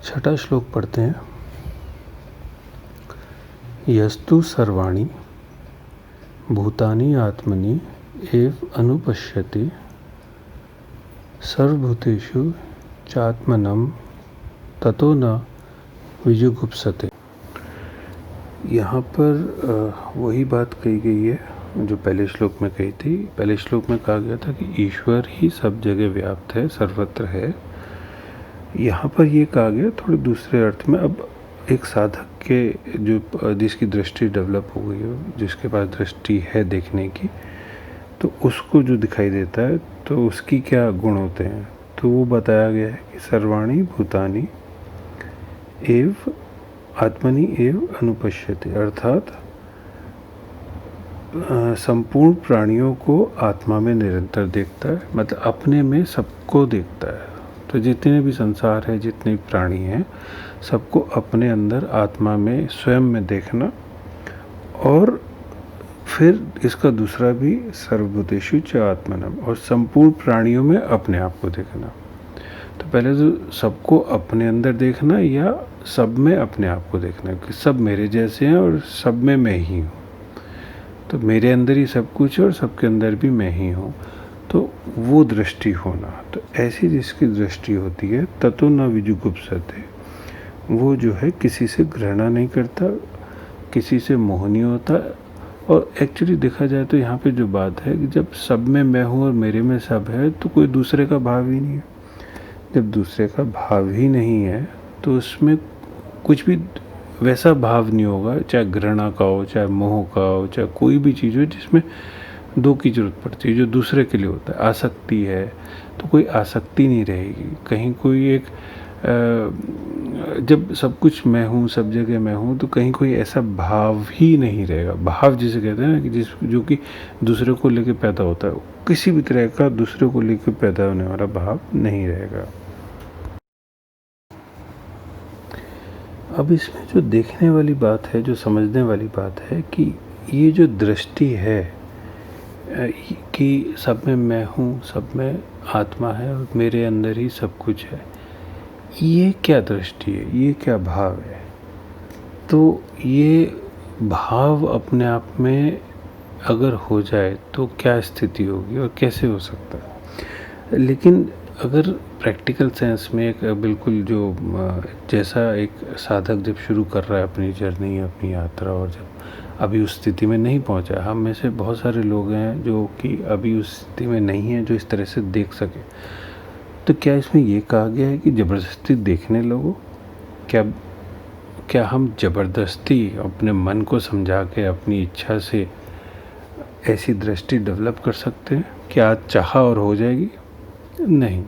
छठा श्लोक पढ़ते हैं। यस्तु सर्वाणि भूतानि आत्मनि एव अनुपश्यति सर्वभूतेषु चात्मनं ततो न विजुगुप्सते। यहाँ पर वही बात कही गई है जो पहले श्लोक में कही थी। पहले श्लोक में कहा गया था कि ईश्वर ही सब जगह व्याप्त है, सर्वत्र है। यहाँ पर ये कहा गया थोड़े दूसरे अर्थ में। अब एक साधक के जो जिसकी दृष्टि डेवलप हो गई हो, जिसके पास दृष्टि है देखने की, तो उसको जो दिखाई देता है तो उसकी क्या गुण होते हैं, तो वो बताया गया है कि सर्वाणि भूतानि एव आत्मनि एव अनुपश्यति, अर्थात संपूर्ण प्राणियों को आत्मा में निरंतर देखता है, मतलब अपने में सबको देखता है। तो जितने भी संसार है, जितने भी प्राणी हैं, सबको अपने अंदर आत्मा में स्वयं में देखना। और फिर इसका दूसरा भी सर्वभूतेषु च आत्मनम, और संपूर्ण प्राणियों में अपने आप को देखना। तो पहले तो सबको अपने अंदर देखना या सब में अपने आप को देखना कि सब मेरे जैसे हैं और सब में मैं ही हूँ। तो मेरे अंदर ही सब कुछ है और सबके अंदर भी मैं ही हूँ। तो वो दृष्टि होना, तो ऐसी जिसकी दृष्टि होती है ततो न विजुगुप्सते, वो जो है किसी से घृणा नहीं करता, किसी से मोह नहीं होता। और एक्चुअली देखा जाए तो यहाँ पे जो बात है कि जब सब में मैं हूँ और मेरे में सब है, तो कोई दूसरे का भाव ही नहीं है। जब दूसरे का भाव ही नहीं है तो उसमें कुछ भी वैसा भाव नहीं होगा, चाहे घृणा का हो, चाहे मोह का हो, चाहे कोई भी चीज़ हो जिसमें दो की जरूरत पड़ती है, जो दूसरे के लिए होता है। आसक्ति है तो कोई आसक्ति नहीं रहेगी कहीं। कोई एक जब सब कुछ मैं हूँ, सब जगह मैं हूँ, तो कहीं कोई ऐसा भाव ही नहीं रहेगा। भाव जिसे कहते हैं ना कि जो कि दूसरे को लेकर पैदा होता है, किसी भी तरह का दूसरे को लेकर पैदा होने वाला भाव नहीं रहेगा। अब इसमें जो देखने वाली बात है, जो समझने वाली बात है कि ये जो दृष्टि है कि सब में मैं हूँ, सब में आत्मा है और मेरे अंदर ही सब कुछ है, ये क्या दृष्टि है, ये क्या भाव है। तो ये भाव अपने आप में अगर हो जाए तो क्या स्थिति होगी और कैसे हो सकता है। लेकिन अगर प्रैक्टिकल सेंस में एक बिल्कुल जो जैसा एक साधक जब शुरू कर रहा है अपनी जर्नी, अपनी यात्रा, और जब अभी उस स्थिति में नहीं पहुंचा, हम में से बहुत सारे लोग हैं जो कि अभी उस स्थिति में नहीं हैं जो इस तरह से देख सके, तो क्या इसमें ये कहा गया है कि ज़बरदस्ती देखने लगो? क्या हम ज़बरदस्ती अपने मन को समझा के अपनी इच्छा से ऐसी दृष्टि डेवलप कर सकते हैं? क्या आज चाहा और हो जाएगी? नहीं,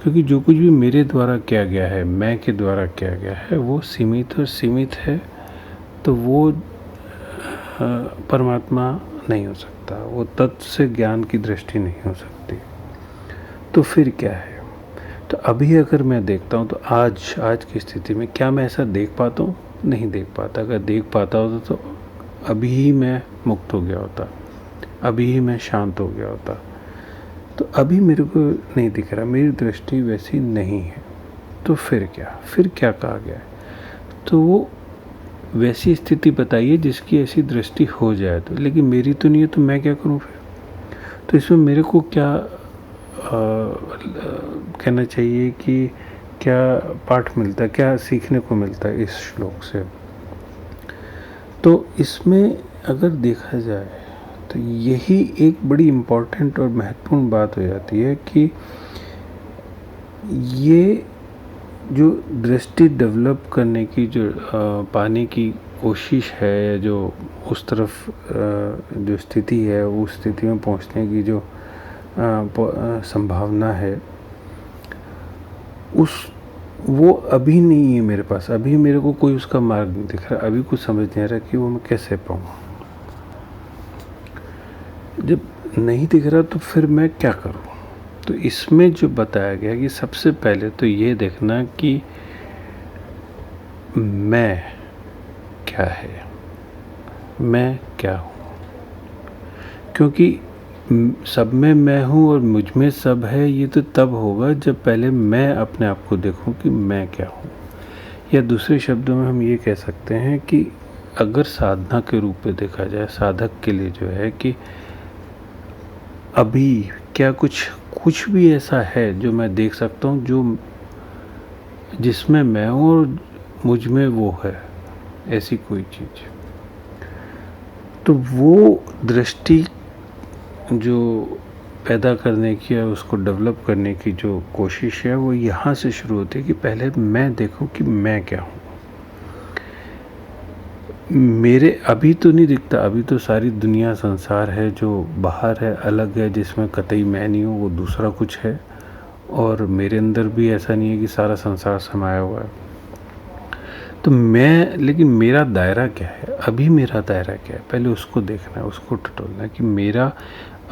क्योंकि जो कुछ भी मेरे द्वारा किया गया है, मैं के द्वारा किया गया है, वो सीमित और सीमित है। तो वो परमात्मा नहीं हो सकता, वो तत्व से ज्ञान की दृष्टि नहीं हो सकती। तो फिर क्या है? तो अभी अगर मैं देखता हूँ तो आज की स्थिति में क्या मैं ऐसा देख पाता हूँ? नहीं देख पाता। अगर देख पाता होता तो अभी ही मैं मुक्त हो गया होता, अभी ही मैं शांत हो गया होता। तो अभी मेरे को नहीं दिख रहा, मेरी दृष्टि वैसी नहीं है। तो फिर क्या कहा गया है? तो वो वैसी स्थिति बताइए जिसकी ऐसी दृष्टि हो जाए। तो लेकिन मेरी तो नहीं है, तो मैं क्या करूं फिर? तो इसमें मेरे को क्या कहना चाहिए कि क्या पाठ मिलता है, क्या सीखने को मिलता है इस श्लोक से? तो इसमें अगर देखा जाए तो यही एक बड़ी इम्पोर्टेंट और महत्वपूर्ण बात हो जाती है कि ये जो दृष्टि डेवलप करने की जो पाने की कोशिश है, जो उस तरफ जो स्थिति है, उस स्थिति में पहुंचने की जो संभावना है, वो अभी नहीं है मेरे पास। अभी मेरे को कोई उसका मार्ग नहीं दिख रहा, अभी कुछ समझ नहीं आ रहा कि वो मैं कैसे पाऊँ। जब नहीं दिख रहा तो फिर मैं क्या करूँ? तो इसमें जो बताया गया कि सबसे पहले तो ये देखना कि मैं क्या है, मैं क्या हूँ। क्योंकि सब में मैं हूँ और मुझ में सब है, ये तो तब होगा जब पहले मैं अपने आप को देखूँ कि मैं क्या हूँ। या दूसरे शब्दों में हम ये कह सकते हैं कि अगर साधना के रूप में देखा जाए, साधक के लिए जो है कि अभी क्या कुछ भी ऐसा है जो मैं देख सकता हूँ, जो जिसमें मैं हूँ और मुझ में वो है, ऐसी कोई चीज़। तो वो दृष्टि जो पैदा करने की या उसको डेवलप करने की जो कोशिश है, वो यहाँ से शुरू होती है कि पहले मैं देखूं कि मैं क्या हूँ। मेरे अभी तो नहीं दिखता, अभी तो सारी दुनिया संसार है जो बाहर है, अलग है, जिसमें कतई मैं नहीं हूँ, वो दूसरा कुछ है। और मेरे अंदर भी ऐसा नहीं है कि सारा संसार समाया हुआ है। तो मैं, लेकिन मेरा दायरा क्या है, अभी मेरा दायरा क्या है, पहले उसको देखना है, उसको टटोलना है कि मेरा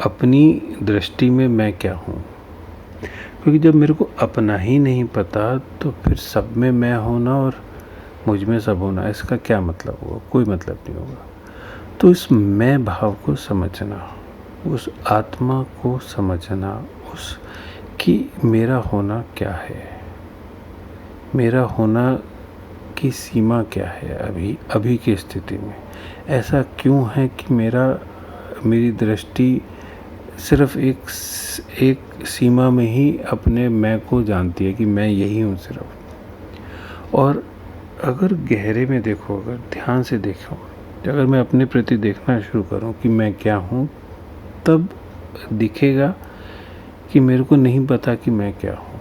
अपनी दृष्टि में मैं क्या हूँ। क्योंकि जब मेरे को अपना ही नहीं पता तो फिर सब में मैं होना और मुझ में सब होना, इसका क्या मतलब होगा? कोई मतलब नहीं होगा। तो इस मैं भाव को समझना, उस आत्मा को समझना, उस कि मेरा होना क्या है, मेरा होना की सीमा क्या है, अभी की स्थिति में ऐसा क्यों है कि मेरी दृष्टि सिर्फ एक सीमा में ही अपने मैं को जानती है कि मैं यही हूँ सिर्फ। और अगर गहरे में देखो, अगर ध्यान से देखो, अगर मैं अपने प्रति देखना शुरू करूं कि मैं क्या हूं, तब दिखेगा कि मेरे को नहीं पता कि मैं क्या हूं।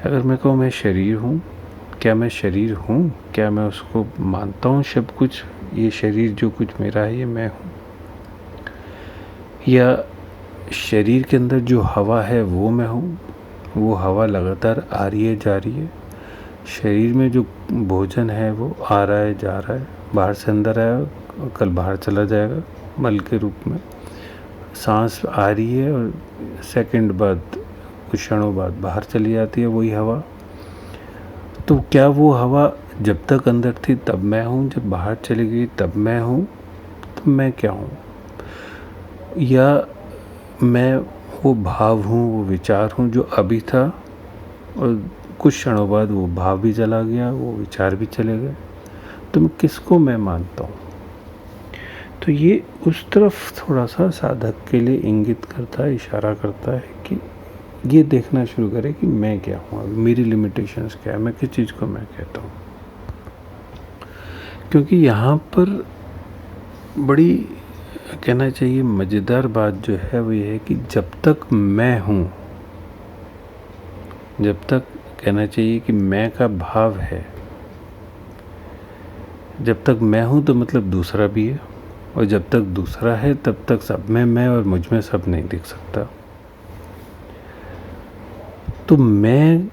अगर मैं कहूँ मैं शरीर हूं, क्या मैं शरीर हूं? क्या मैं उसको मानता हूं सब कुछ, ये शरीर जो कुछ मेरा है ये मैं हूं? या शरीर के अंदर जो हवा है वो मैं हूँ, वो हवा लगातार आ रही है जा रही है। शरीर में जो भोजन है वो आ रहा है जा रहा है, बाहर से अंदर आया, कल बाहर चला जाएगा मल के रूप में। सांस आ रही है और सेकंड बाद, कुछ क्षणों बाद बाहर चली जाती है वही हवा। तो क्या वो हवा जब तक अंदर थी तब मैं हूँ, जब बाहर चली गई तब मैं हूँ? तो मैं क्या हूँ? या मैं वो भाव हूँ, वो विचार हूँ जो अभी था और कुछ क्षणों बाद वो भाव भी चला गया, वो विचार भी चले गए। तो मैं किसको मैं मानता हूँ? तो ये उस तरफ थोड़ा सा साधक के लिए इंगित करता है, इशारा करता है कि ये देखना शुरू करे कि मैं क्या हूँ, अभी मेरी लिमिटेशंस क्या है, मैं किस चीज़ को मैं कहता हूँ। क्योंकि यहाँ पर बड़ी कहना चाहिए मज़ेदार बात जो है वो ये है कि जब तक मैं हूँ, जब तक कहना चाहिए कि मैं का भाव है, जब तक मैं हूँ तो मतलब दूसरा भी है, और जब तक दूसरा है तब तक सब में मैं और मुझ में सब नहीं दिख सकता। तो मैं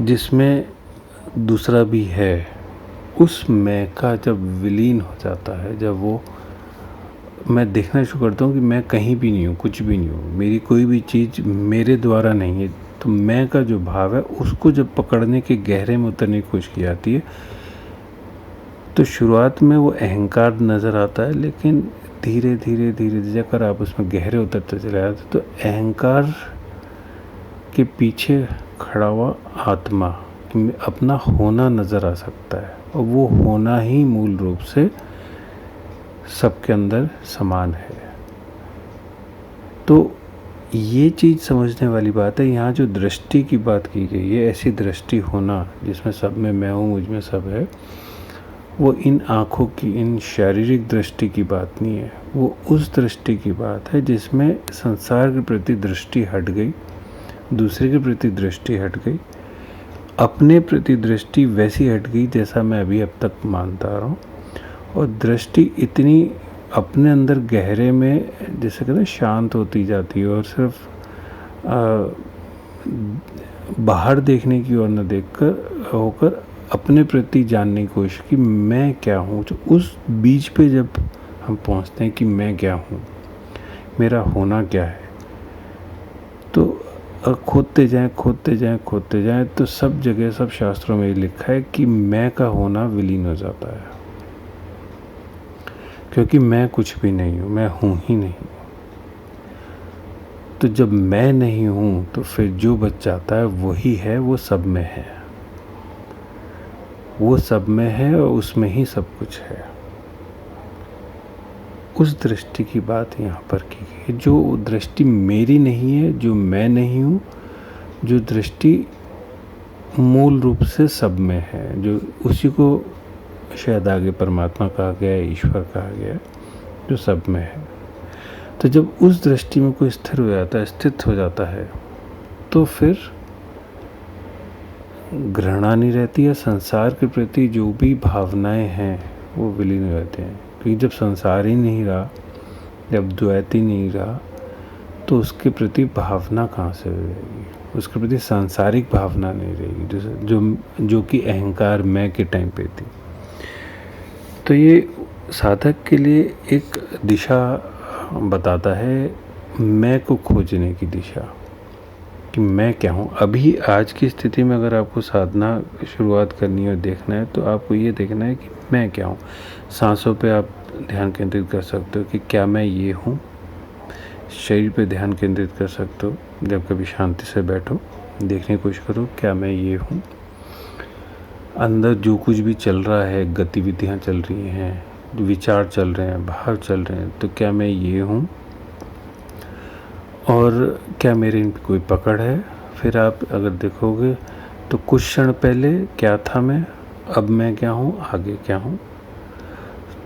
जिसमें दूसरा भी है, उस मैं का जब विलीन हो जाता है, जब वो मैं देखना शुरू करता हूँ कि मैं कहीं भी नहीं हूँ, कुछ भी नहीं हूँ, मेरी कोई भी चीज़ मेरे द्वारा नहीं है, तो मैं का जो भाव है उसको जब पकड़ने के गहरे में उतरने की कोशिश की जाती है, तो शुरुआत में वो अहंकार नज़र आता है, लेकिन धीरे धीरे धीरे धीरे अगर आप उसमें गहरे उतरते चले जाते तो अहंकार के पीछे खड़ा हुआ आत्मा में अपना होना नज़र आ सकता है, और वो होना ही मूल रूप से सबके अंदर समान है। तो ये चीज़ समझने वाली बात है। यहाँ जो दृष्टि की बात की गई है, ऐसी दृष्टि होना जिसमें सब में मैं हूँ, मुझ में सब है, वो इन आँखों की, इन शारीरिक दृष्टि की बात नहीं है। वो उस दृष्टि की बात है जिसमें संसार के प्रति दृष्टि हट गई, दूसरे के प्रति दृष्टि हट गई, अपने प्रति दृष्टि वैसी हट गई जैसा मैं अभी अब तक मानता रहा हूँ, और दृष्टि इतनी अपने अंदर गहरे में जैसे कहते हैं शांत होती जाती है, और सिर्फ बाहर देखने की ओर न देखकर होकर अपने प्रति जानने की कोशिश की मैं क्या हूँ। तो उस बीच पे जब हम पहुँचते हैं कि मैं क्या हूँ, मेरा होना क्या है, तो खोदते जाएं तो सब जगह, सब शास्त्रों में लिखा है कि मैं का होना विलीन हो जाता है, क्योंकि मैं कुछ भी नहीं हूँ, मैं हूँ ही नहीं। तो जब मैं नहीं हूँ तो फिर जो बच जाता है वही है, वो सब में है। वो सब में है और उसमें ही सब कुछ है। उस दृष्टि की बात यहाँ पर की गई, जो दृष्टि मेरी नहीं है, जो मैं नहीं हूँ, जो दृष्टि मूल रूप से सब में है, जो उसी को शायद आगे परमात्मा कहा गया है, ईश्वर कहा गया है, जो सब में है। तो जब उस दृष्टि में कोई स्थिर हो जाता है, स्थित हो जाता है, तो फिर घृणा नहीं रहती है। संसार के प्रति जो भी भावनाएं हैं वो विलीन हो जाते हैं, क्योंकि जब संसार ही नहीं रहा, जब द्वैत ही नहीं रहा, तो उसके प्रति भावना कहाँ से रहेगी? उसके प्रति सांसारिक भावना नहीं रहेगी, जो कि अहंकार मैं के टाइम पे थी। तो ये साधक के लिए एक दिशा बताता है, मैं को खोजने की दिशा, कि मैं क्या हूँ। अभी आज की स्थिति में अगर आपको साधना शुरुआत करनी है और देखना है, तो आपको ये देखना है कि मैं क्या हूँ। सांसों पे आप ध्यान केंद्रित कर सकते हो कि क्या मैं ये हूँ। शरीर पे ध्यान केंद्रित कर सकते हो। जब कभी शांति से बैठो, देखने की कोशिश करो क्या मैं ये हूँ। अंदर जो कुछ भी चल रहा है, गतिविधियाँ चल रही हैं, विचार चल रहे हैं, भाव चल रहे हैं, तो क्या मैं ये हूँ और क्या मेरे इन पे कोई पकड़ है। फिर आप अगर देखोगे तो कुछ क्षण पहले क्या था मैं, अब मैं क्या हूँ, आगे क्या हूँ।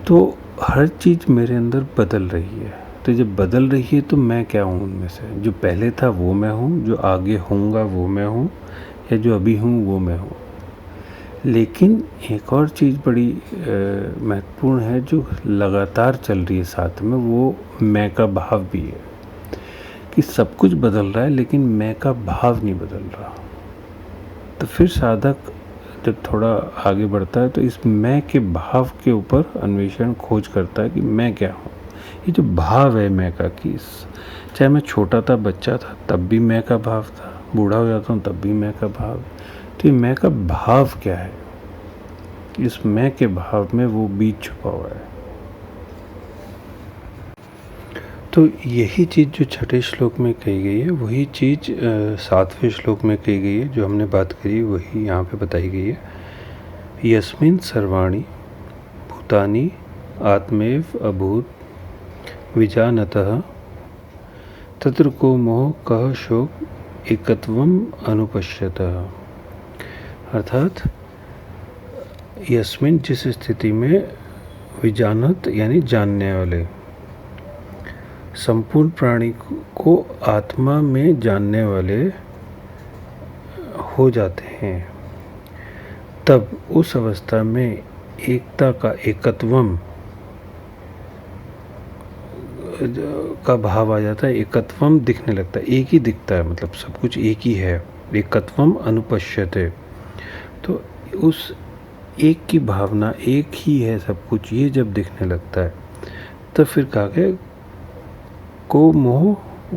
तो हर चीज़ मेरे अंदर बदल रही है। तो जब बदल रही है तो मैं क्या हूँ उनमें से? जो पहले था वो मैं हूँ, जो आगे होऊंगा वो मैं हूँ, या जो अभी हूँ वो मैं हूँ। लेकिन एक और चीज़ बड़ी महत्वपूर्ण है जो लगातार चल रही है साथ में, वो मैं का भाव भी है। कि सब कुछ बदल रहा है लेकिन मैं का भाव नहीं बदल रहा। तो फिर साधक जब थोड़ा आगे बढ़ता है तो इस मैं के भाव के ऊपर अन्वेषण खोज करता है कि मैं क्या हूँ। ये जो भाव है मैं का, कि चाहे मैं छोटा था, बच्चा था, तब भी मैं का भाव था, बूढ़ा हो जाता हूँ तब भी मैं का भाव। तो ये मैं का भाव क्या है? इस मैं के भाव में वो बीज छुपा हुआ है। तो यही चीज़ जो छठे श्लोक में कही गई है, वही चीज़ सातवें श्लोक में कही गई है। जो हमने बात करी वही यहाँ पे बताई गई है। यस्मिन् सर्वाणि भूतानि आत्मैव अभूत विजानतः तत्र को मोह कह शोक एकत्वम अनुपश्यतः। अर्थात यस्मिन् जिस स्थिति में विजानत यानी जानने वाले, संपूर्ण प्राणी को आत्मा में जानने वाले हो जाते हैं, तब उस अवस्था में एकता का, एकत्वम का भाव आ जाता है। एकत्वम दिखने लगता है, एक ही दिखता है, मतलब सब कुछ एक ही है। एकत्वम अनुपश्यते, तो उस एक की भावना, एक ही है सब कुछ, ये जब दिखने लगता है तो फिर कहा गया को मोह,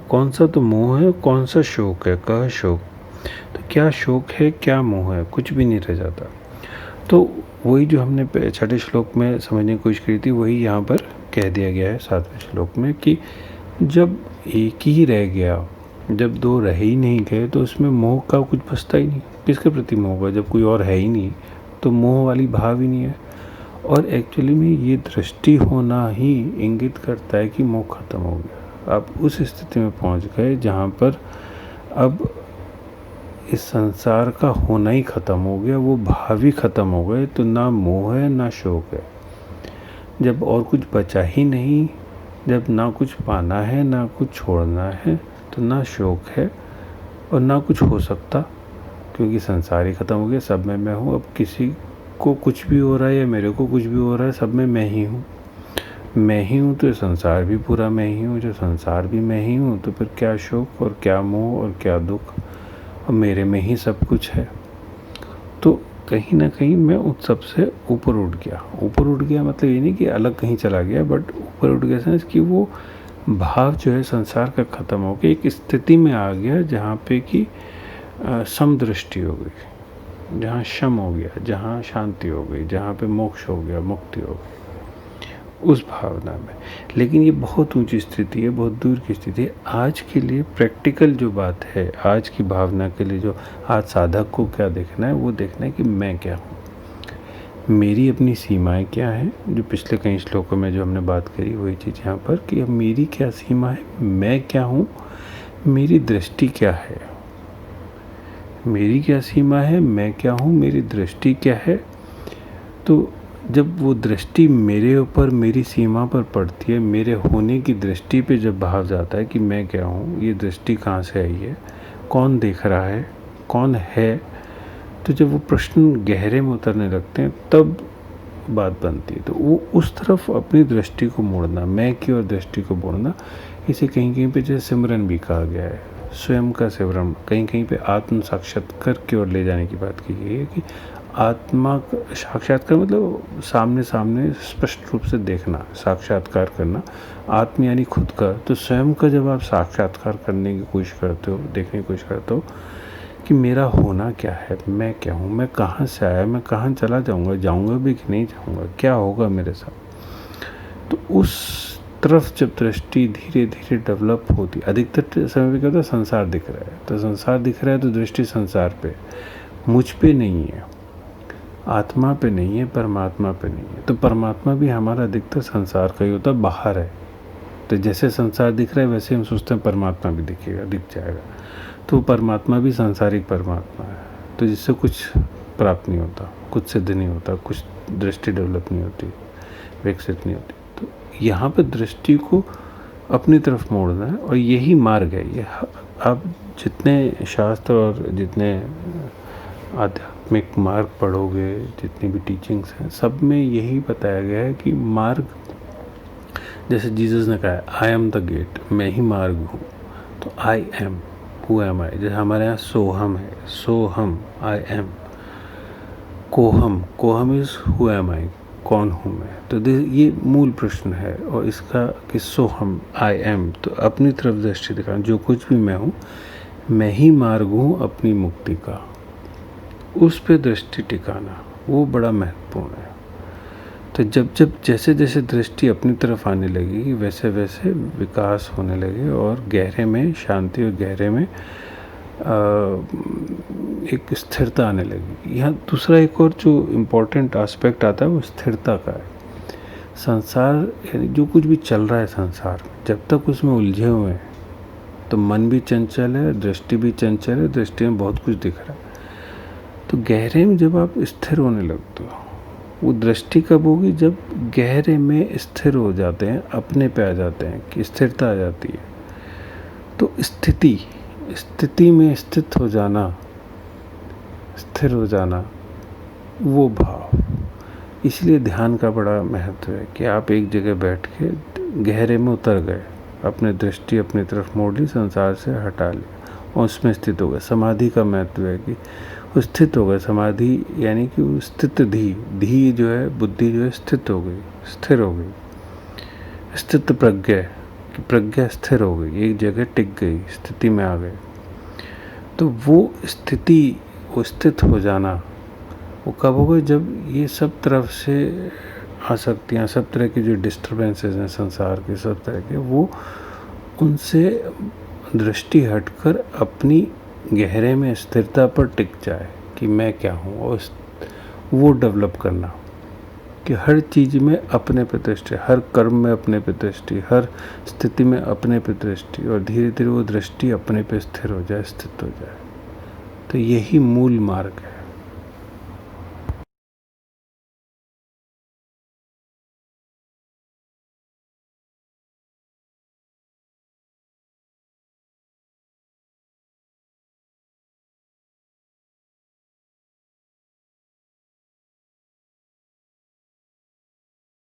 कौन सा तो मोह है, कौन सा शोक है, कह शोक। तो क्या शोक है, क्या मोह है, कुछ भी नहीं रह जाता। तो वही जो हमने छठे श्लोक में समझने की कोशिश करी थी, वही यहाँ पर कह दिया गया है सातवें श्लोक में, कि जब एक ही रह गया, जब दो रह ही नहीं गए, तो उसमें मोह का कुछ बचता ही नहीं। किसके प्रति मोह होगा जब कोई और है ही नहीं? तो मोह वाली भाव ही नहीं है। और एक्चुअली में ये दृष्टि होना ही इंगित करता है कि मोह खत्म हो गया। आप उस स्थिति में पहुंच गए जहाँ पर अब इस संसार का होना ही खत्म हो गया, वो भाव ही खत्म हो गए। तो ना मोह है ना शोक है। जब और कुछ बचा ही नहीं, जब ना कुछ पाना है ना कुछ छोड़ना है, तो ना शोक है और ना कुछ हो सकता, क्योंकि संसार ही खत्म हो गया। सब में मैं हूँ। अब किसी को कुछ भी हो रहा है या मेरे को कुछ भी हो रहा है, सब में मैं ही हूँ। मैं ही हूँ तो संसार भी पूरा मैं ही हूँ। जो संसार भी मैं ही हूँ, तो फिर क्या शोक और क्या मोह और क्या दुख, और मेरे में ही सब कुछ है। तो कहीं ना कहीं मैं उस सबसे ऊपर उठ गया। ऊपर उठ गया मतलब ये नहीं कि अलग कहीं चला गया, बट ऊपर उठ गया सेंस कि वो भाव जो है संसार का ख़त्म हो गया, एक स्थिति में आ गया जहाँ पे कि समदृष्टि हो गई, जहाँ शम हो गया, जहाँ शांति हो गई, जहाँ पे मोक्ष हो गया, मुक्ति हो गई, उस भावना में। लेकिन ये बहुत ऊंची स्थिति है, बहुत दूर की स्थिति है। आज के लिए प्रैक्टिकल जो बात है, आज की भावना के लिए जो आज साधक को क्या देखना है, वो देखना है कि मैं क्या हूँ। मेरी अपनी सीमाएं क्या हैं, जो पिछले कई श्लोकों में जो हमने बात करी वही चीज़ यहाँ पर कि अब मेरी क्या सीमा है, मैं क्या हूँ, मेरी दृष्टि क्या है। मेरी क्या सीमा है, मैं क्या हूँ, मेरी दृष्टि क्या है। तो जब वो दृष्टि मेरे ऊपर, मेरी सीमा पर पड़ती है, मेरे होने की दृष्टि पे जब भाव जाता है कि मैं क्या हूँ, ये दृष्टि कहाँ से आई है, कौन देख रहा है, कौन है, तो जब वो प्रश्न गहरे में उतरने लगते हैं तब बात बनती है। तो वो उस तरफ अपनी दृष्टि को मोड़ना, मैं की ओर दृष्टि को मोड़ना, इसे कहीं कहीं पे जैसे सिमरन भी कहा गया है, स्वयं का सिमरन, कहीं कहीं पे आत्म साक्षात्कार की ओर ले जाने की बात की गई है कि आत्मा का साक्षात्कार मतलब सामने सामने स्पष्ट रूप से देखना, साक्षात्कार करना। आत्म यानी खुद का, तो स्वयं का जब आप साक्षात्कार करने की कोशिश करते हो, देखने की कोशिश करते हो कि मेरा होना क्या है, मैं क्या हूँ, मैं कहाँ से आया, मैं कहाँ चला जाऊँगा भी कि नहीं जाऊँगा, क्या होगा मेरे साथ। तो उस तरफ जब दृष्टि धीरे धीरे डेवलप होती, अधिकतर समय पे क्या होता है, संसार दिख रहा है, तो संसार दिख रहा है तो दृष्टि संसार पे, मुझ पे नहीं है, आत्मा पे नहीं है, परमात्मा पे नहीं है। तो परमात्मा भी हमारा अधिकतर संसार का ही होता है, बाहर है। तो जैसे संसार दिख रहा है वैसे हम सोचते हैं परमात्मा भी दिखेगा, दिख जाएगा। तो परमात्मा भी सांसारिक परमात्मा है, तो जिससे कुछ प्राप्त नहीं होता, कुछ सिद्ध नहीं होता, कुछ दृष्टि डेवलप नहीं होती, विकसित नहीं होती। तो यहाँ पर दृष्टि को अपनी तरफ मोड़ना है, और यही मार्ग है। ये आप जितने शास्त्र और जितने आध्यात्मिक मार्ग पढ़ोगे, जितनी भी टीचिंग्स हैं, सब में यही बताया गया है कि मार्ग, जैसे जीसस ने कहा आई एम द गेट, मैं ही मार्ग हूँ। तो आई एम, हु एम आई, जैसे हमारे यहाँ सोहम है, सोहम, आई एम। कोहम, कोहम इज़ हु एम आई, कौन हूँ मैं। तो ये मूल प्रश्न है, और इसका कि सोहम, आई एम, तो अपनी तरफ दृष्टि दिखाना, जो कुछ भी मैं हूँ, मैं ही मार्ग हूँ अपनी मुक्ति का, उस पे दृष्टि टिकाना, वो बड़ा महत्वपूर्ण है। तो जब जब जैसे जैसे दृष्टि अपनी तरफ आने लगेगी वैसे वैसे विकास होने लगे, और गहरे में शांति, और गहरे में एक स्थिरता आने लगी। यहाँ दूसरा एक और जो इम्पोर्टेंट एस्पेक्ट आता है वो स्थिरता का है। संसार यानी जो कुछ भी चल रहा है संसार में, जब तक उसमें उलझे हुए हैं तो मन भी चंचल है, दृष्टि भी चंचल है, दृष्टि में बहुत कुछ दिख रहा है। तो गहरे में जब आप स्थिर होने लगते हो, वो दृष्टि कब होगी, जब गहरे में स्थिर हो जाते हैं, अपने पे आ जाते हैं, कि स्थिरता आ जाती है। तो स्थिति में स्थित हो जाना, स्थिर हो जाना, वो भाव। इसलिए ध्यान का बड़ा महत्व है कि आप एक जगह बैठ के गहरे में उतर गए, अपने दृष्टि अपनी तरफ मोड़ ली, संसार से हटा लिया और उसमें स्थित हो गए। समाधि का महत्व है कि वो स्थित हो गए। समाधि यानी कि वो स्थित धी जो है, बुद्धि जो है स्थित हो गई, स्थिर हो गई। स्थित प्रज्ञा, कि प्रज्ञा स्थिर हो गई, एक जगह टिक गई, स्थिति में आ गए। तो वो स्थिति, वो स्थित हो जाना, वो कब होगा, जब ये सब तरफ से आसक्तियाँ, सब तरह की जो डिस्टर्बेंसेस हैं संसार के, सब तरह के, वो उनसे दृष्टि हटकर अपनी गहरे में स्थिरता पर टिक जाए कि मैं क्या हूँ, और वो डेवलप करना कि हर चीज़ में अपने पे दृष्टि, हर कर्म में अपने पे दृष्टि, हर स्थिति में अपने पे दृष्टि, और धीरे धीरे वो दृष्टि अपने पे स्थिर हो जाए, स्थित हो जाए। तो यही मूल मार्ग है।